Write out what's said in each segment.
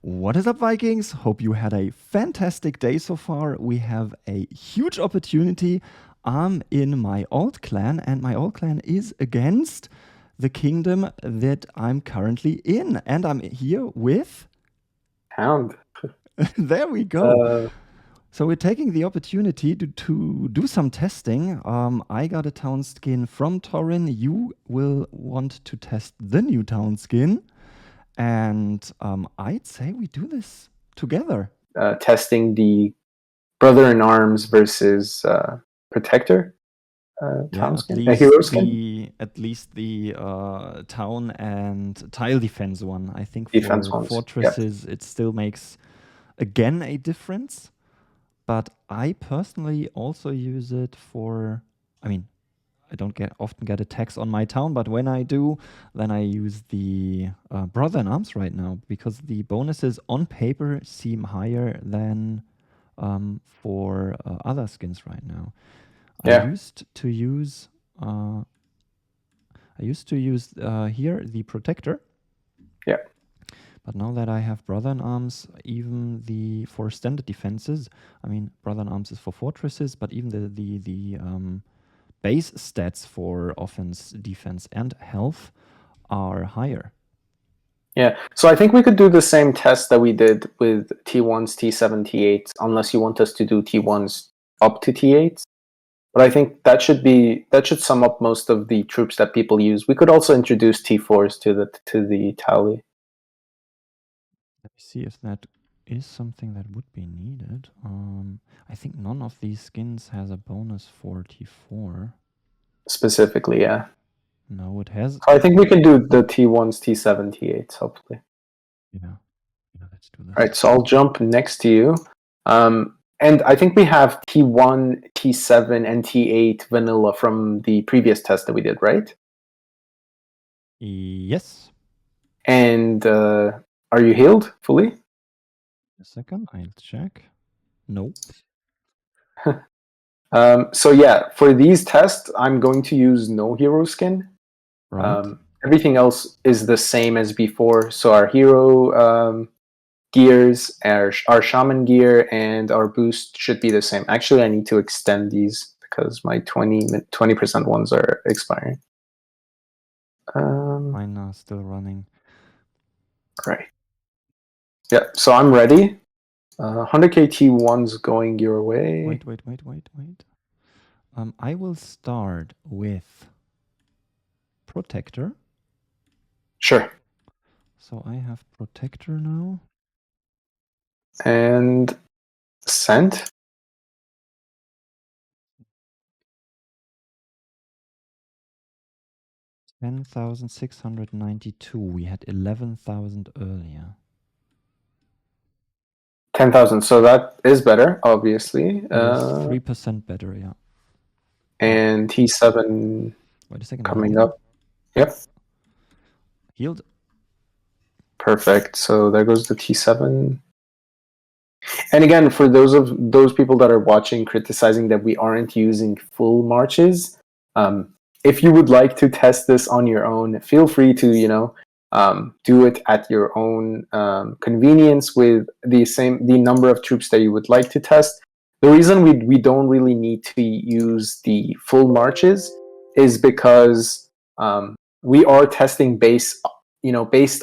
What is up, Vikings? Hope you had a fantastic day so far. We have a huge opportunity. I'm in my old clan, and my old clan is against the kingdom that I'm currently in. And I'm here with... Hound. There we go. So we're taking the opportunity to do some testing. I got a town skin from Torin. You will want to test the new town skin. And I'd say we do this together. Testing the brother-in-arms versus protector town skin, hero skin. At least the town and tile defense one. I think Defense for ones. fortresses, it still makes again a difference. But I personally also use it for. I mean, I don't often get attacks on my town, but when I do, then I use the brother in arms right now because the bonuses on paper seem higher than for other skins right now. Yeah. I used to use here the protector. Yeah. But now that I have brother in arms, even for standard defenses, I mean brother in arms is for fortresses, but even the base stats for offense, defense, and health are higher. Yeah, so I think we could do the same test that we did with T1s, T7, T8s, unless you want us to do T1s up to T8s. But I think that should sum up most of the troops that people use. We could also introduce T4s to the tally. Let me see if that is something that would be needed. I think none of these skins has a bonus for T4. Specifically, yeah. No, it has. So I think we can do the T1s, T7, T8s, hopefully. Yeah, let's do this. All right, so I'll jump next to you. And I think we have T1, T7, and T8 vanilla from the previous test that we did, right? Yes. And are you healed fully? A second, I'll check. Nope. So yeah, for these tests, I'm going to use no hero skin. Right. Everything else is the same as before. So our hero gears, our shaman gear, and our boost should be the same. Actually, I need to extend these because my 20% ones are expiring. Mine are still running. Right. Yeah, so I'm ready. 100k T1's going your way. Wait. I will start with protector. Sure. So I have protector now. And sent. 10,692. We had 11,000 earlier. 10,000. So that is better, obviously. It is 3% better, yeah. And T7 Wait a second, coming up. Yep. Healed. Perfect. So there goes the T7. And again, for those people that are watching criticizing that we aren't using full marches, if you would like to test this on your own, feel free to do it at your own convenience with the number of troops that you would like to test. The reason we don't really need to use the full marches is because we are testing based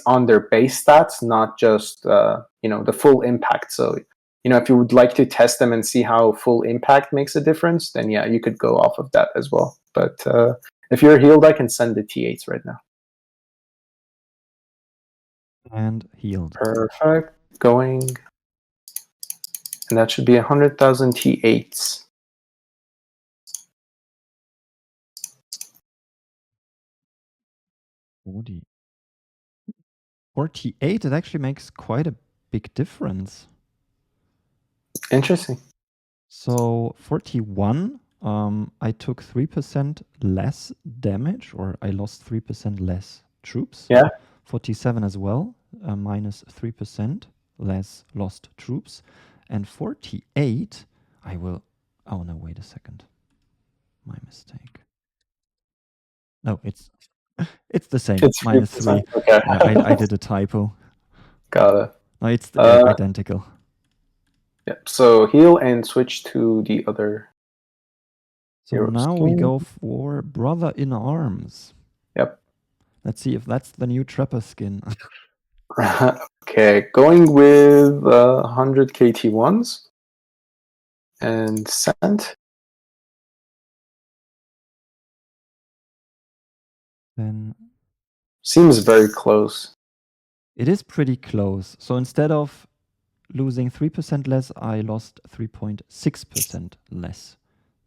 on their base stats, not just the full impact. So if you would like to test them and see how full impact makes a difference, then yeah, you could go off of that as well. But if you're healed, I can send the T8s right now. And healed. Perfect. Going. And that should be 100,000 T8s. T8, it actually makes quite a big difference. Interesting. So 41, I took 3% less damage, or I lost 3% less troops. Yeah. 47 as well, minus 3% less lost troops. And 48, I will... Oh, no, wait a second. My mistake. No, it's the same. It's minus 3. Okay. I did a typo. Got it. No, they're identical. Yep. So heal and switch to the other. So hero now we skin. go for Brother in Arms. Yep. Let's see if that's the new Trapper skin. Okay, going with 100 KT1s and send. Then Seems very close. it is pretty close. So instead of losing 3% less, I lost 3.6% less.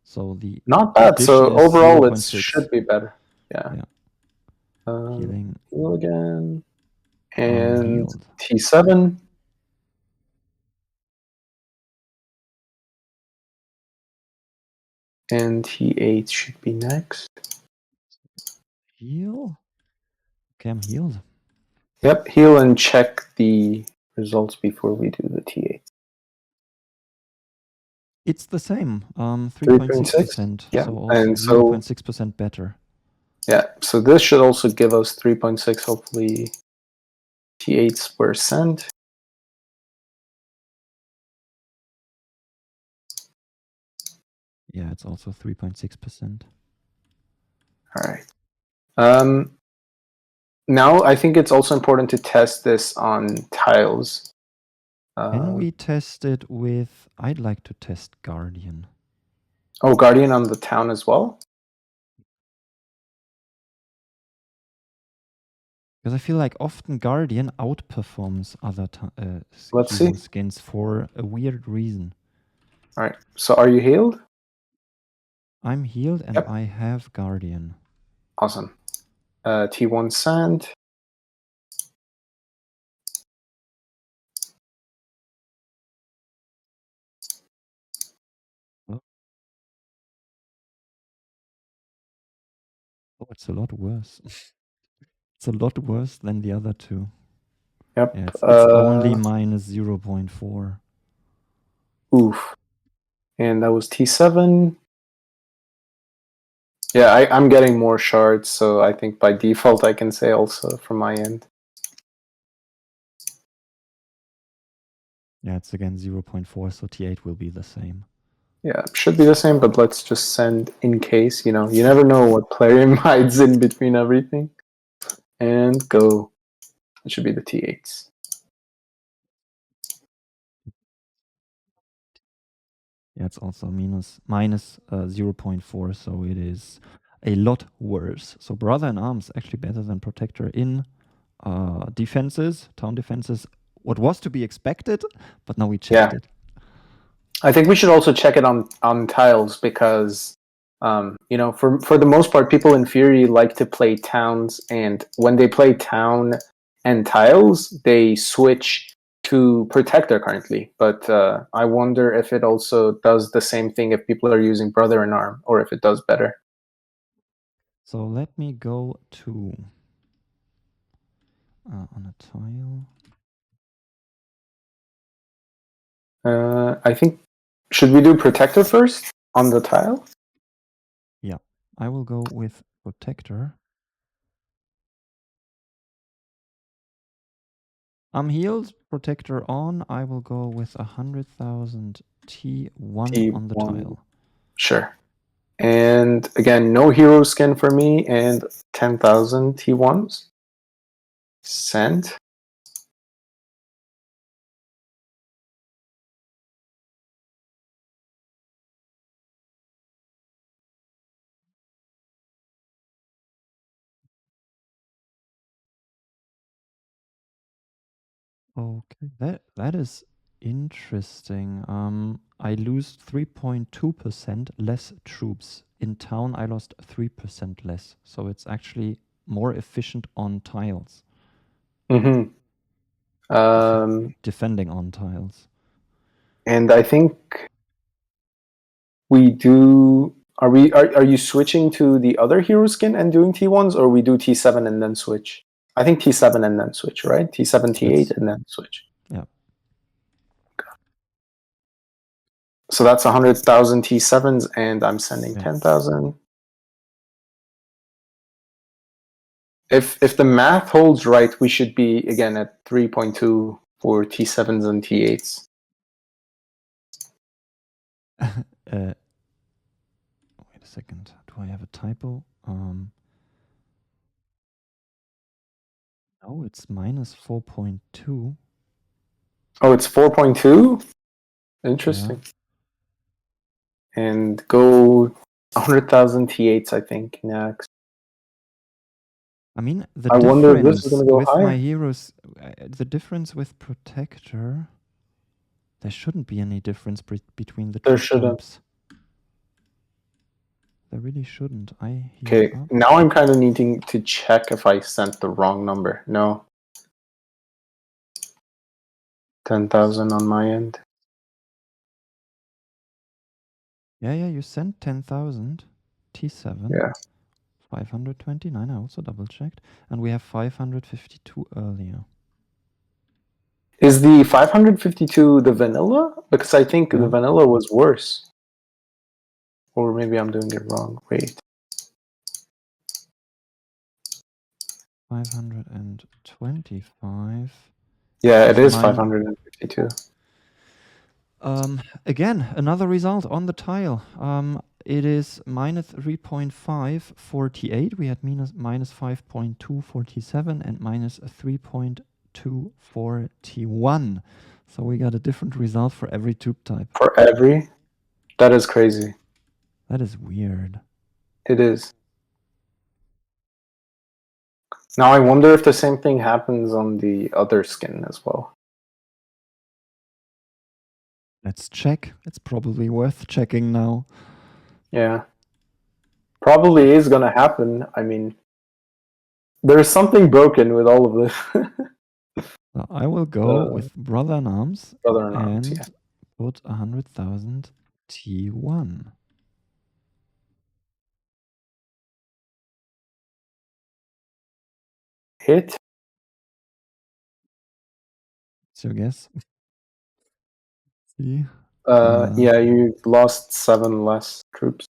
So the Not bad. addition So is overall, it 0.6. should be better. Yeah. Yeah. Healing. Heal again. And Healed. T7. And T8 should be next. Heal. Okay, I'm healed. Yep, heal and check the results before we do the T8. It's the same. 3.6. 3.6%. Yeah, So also and so 0.6% better. yeah, so this should also give us 3.6. Hopefully, T8s were sent. Yeah, it's also 3.6%. All right. Now I think it's also important to test this on tiles. Can we test it with... I'd like to test Guardian. Oh, Guardian on the town as well? Because I feel like often Guardian outperforms other Let's hero see. skins for a weird reason. All right. So are you healed? I'm healed and Yep. I have Guardian. Awesome. T1 sand. Oh, it's a lot worse. It's a lot worse than the other two. Yep. Yeah, it's only minus 0.4. Oof. And that was T7. Yeah, I'm getting more shards, so I think by default I can say also from my end. Yeah, it's again 0.4, so T8 will be the same. Yeah, should be the same, but let's just send in case, you know, you never know what player hides in between everything. And go. It should be the T8s. Yeah, it's also minus 0.4, so it is a lot worse. So Brother in Arms actually better than Protector in defenses, town defenses. What was to be expected, but now we checked it. I think we should also check it on tiles because, you know, for the most part, people in Fury like to play towns, and when they play town and tiles, they switch to Protector currently. But I wonder if it also does the same thing if people are using Brother in Arm, or if it does better. So let me go to on a tile. I think, should we do Protector first on the tile? Yeah, I will go with Protector. I'm healed, Protector on. I will go with 100,000 T1 on the tile. Sure. And again, no hero skin for me, and 10,000 T1s. Send. Okay, that is interesting. I lose 3.2% less troops. In town, I lost 3% less. So it's actually more efficient on tiles. Mm-hmm. Defending on tiles. And I think we do. Are you switching to the other hero skin and doing T1s, or we do T7 and then switch? I think T7 and then switch, right? T7, T8 and then switch. Yeah. So that's 100,000 T7s, and I'm sending 10,000. If the math holds right, we should be again at 3.2 for T7s and T8s. Wait a second. Do I have a typo? No, it's minus 4.2. Oh, it's 4.2? Interesting. Yeah. And go 100,000 T8s, I think, next. I mean, the I wonder if this is difference going to go with higher. my heroes, the difference with Protector, there shouldn't be any difference between the There two shouldn't. types. There really shouldn't. I heal Okay, up. now I'm kind of needing to check if I sent the wrong number. No. 10,000 on my end. Yeah, you sent 10,000 T7. Yeah. 529, I also double checked. And we have 552 earlier. Is the 552 the vanilla? Because I think Yeah. the vanilla was worse. Or maybe I'm doing it wrong. Wait. 525. Yeah, it is mine. 552. Again, another result on the tile. It is minus 3.5 for T8. We had minus 5.2 for T7 and minus 3.2 for T1. So we got a different result for every tube type. For every? That is crazy. That is weird. It is. Now I wonder if the same thing happens on the other skin as well. Let's check. It's probably worth checking now. Yeah. Probably is going to happen. I mean, there's something broken with all of this. I will go with Brother in Arms and put 100,000 T1. Hit? What's your guess? See? Yeah, you lost 7 less troops.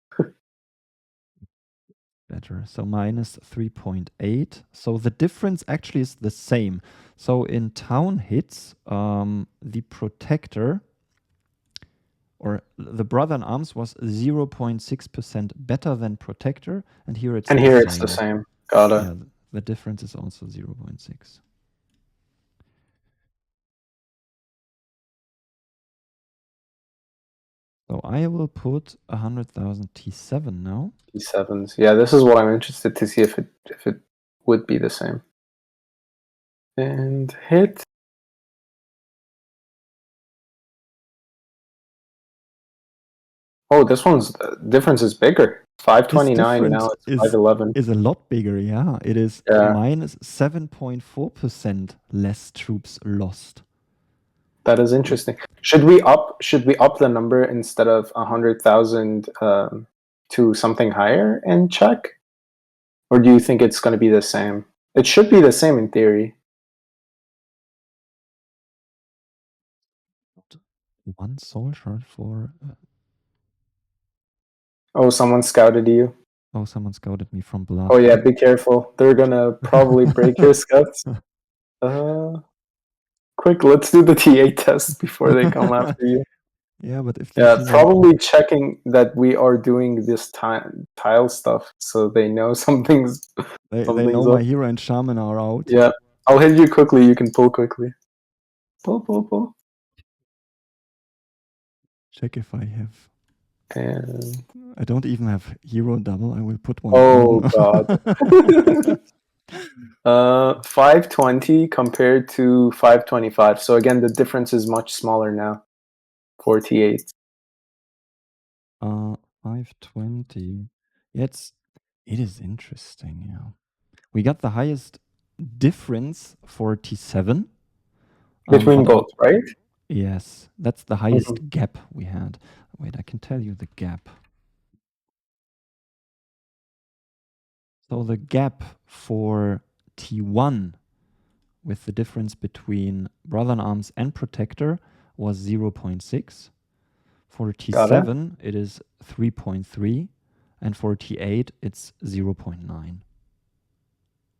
Better. So minus 3.8. So the difference actually is the same. So in town hits, the Protector or the Brother in Arms was 0.6% better than Protector, and here it's and the here same. it's the same. Got it. Yeah, the difference is also 0.6. So I will put 100,000 T7 now. T7s. Yeah, this is what I'm interested to see if it would be the same. And hit. Oh, this one's difference is bigger. 529 now it's 511. Is a lot bigger, yeah. It is minus 7.4% less troops lost. That is interesting. Should we up the number instead of 100,000 to something higher and check? Or do you think it's going to be the same? It should be the same in theory. One soul shard for... Oh, someone scouted you. Oh, someone scouted me from blood. Oh yeah, be careful. They're going to probably break your scouts. Quick, let's do the T8 test before they come after you. Yeah, but if they see probably checking that we are doing this tile stuff, so they know something's. They know my hero and shaman are out. Yeah, I'll hit you quickly. You can pull quickly. Pull. Check if I have. And I don't even have hero double. I will put one. oh god. 520 compared to 525. So again, the difference is much smaller now. 48. 520. It is interesting, yeah. We got the highest difference for T7. Between both, right? Yes, that's the highest gap we had. Wait, I can tell you the gap. So the gap for T1 with the difference between Brother in Arms and Protector was 0.6. For T7, it is 3.3. And for T8, it's 0.9.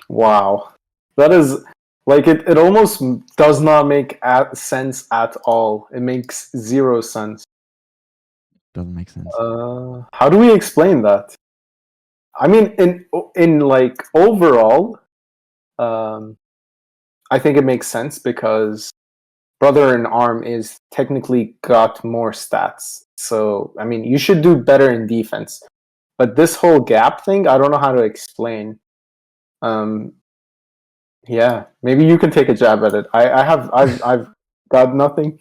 Wow. That is Like it almost does not make sense at all. It makes zero sense. Doesn't make sense. How do we explain that? I mean, in like overall, um, I think it makes sense because Brother in Arm is technically got more stats. So I mean, you should do better in defense. But this whole gap thing, I don't know how to explain. Yeah, maybe you can take a jab at it. I've got nothing.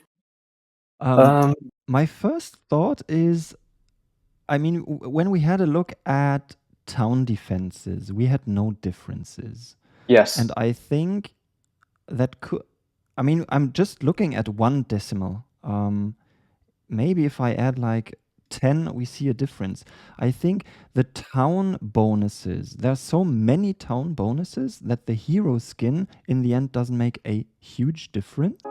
Um, My first thought is, I mean, when we had a look at town defenses, we had no differences. yes. And I think that could, I mean, I'm just looking at one decimal. Maybe if I add like 10, we see a difference. I think the town bonuses, there are so many town bonuses that the hero skin in the end doesn't make a huge difference.